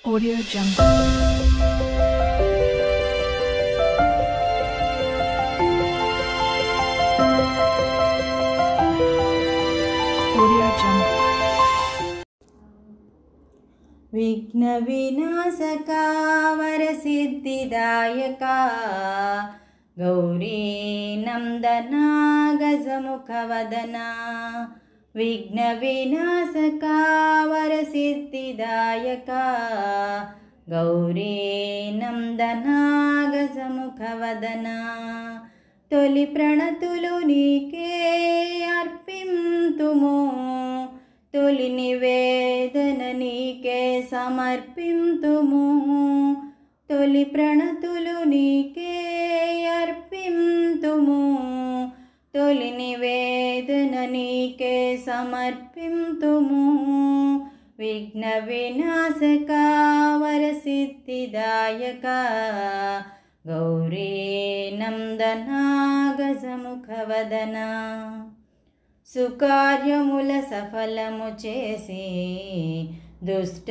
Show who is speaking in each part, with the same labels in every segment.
Speaker 1: Audio Jungle. Audio Jungle.
Speaker 2: विघ्न विनाशका वरसिद्धिदायका गौरी नंदना गजमुखवदना विघ्न विनाशका वरसिद्धिदायका गौरी नंदना गजमुखवदना तोलि प्रणतुलु नीके अर्पिंतुमो तोलि निवेदन नीके समर्पिंतुमु तोलि प्रणतुलु नीके अर्पिंतुमु तोलि निवेदन नीके समर्पिंतुमु विघ्न विनाशका वरसिद्धिदायका गौरी नंदना गजमुखवदना సుకార్యముల సఫలము చేసి దుష్ట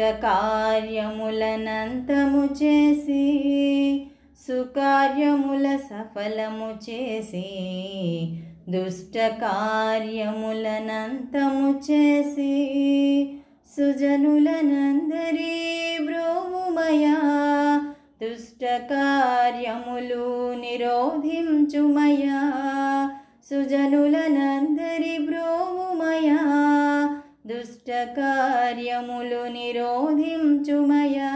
Speaker 2: కార్యములనంతము చేసి సుకార్యముల సఫలము చేసి దుష్ట కార్యములనంతము చేసి సుజనులనందరి బ్రోముమయా దుష్ట కార్యములు నిరోధించుమయా సుజనులనందరి బ్రోముమయా దుష్ట కార్యములు నిరోధించుమయా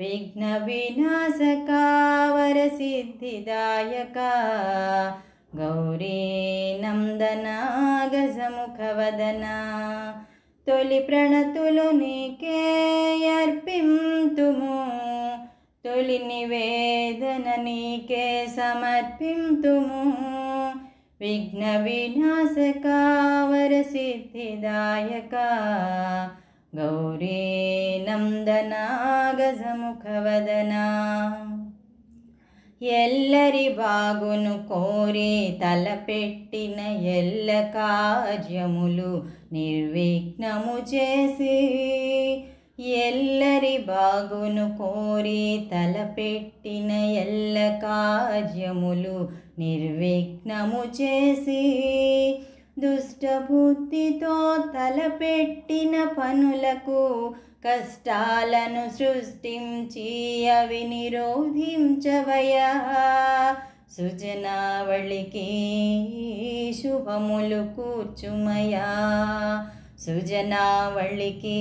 Speaker 2: విఘ్న వినాశకా వరసిద్ధిదాయకా గౌరీ నందనా గజముఖవదనా తొలి ప్రణతులు నీకే అర్పింతుము తొలి నివేదన నీకే సమర్పింతుము విఘ్న వినాశకా వరసిద్ధిదాయకా గౌరీ నందనా గజముఖవదనా ఎల్లరి బాగును కోరి తలపెట్టిన ఎల్ల కార్యములు నిర్విఘ్నము చేసి ఎల్లరి బాగును కోరి తలపెట్టిన ఎల్ల కార్యములు నిర్విఘ్నము చేసి దుష్ట బుద్ధితో తలపెట్టిన పనులకు కష్టాలను సృష్టించి అవి నిరోధించవయా సుజనావళికి శుభములు కూర్చుమయా సుజనావళికి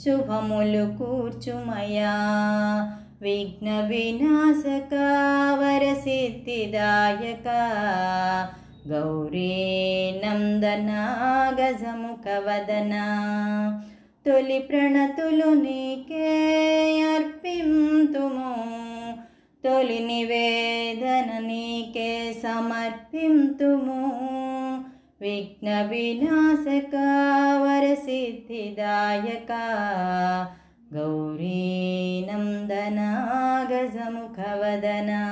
Speaker 2: శుభములు కూర్చుమయా విఘ్న వినాశకా వరసిద్ధిదాయకా గౌరీ నందనా గజముఖవదనా తొలి ప్రణతులు నీకే అర్పింతుము తొలి నివేదన నీకే సమర్పింతుము విఘ్న వినాశకా వరసిద్ధిదాయకా గౌరీ నందనా గజముఖవదనా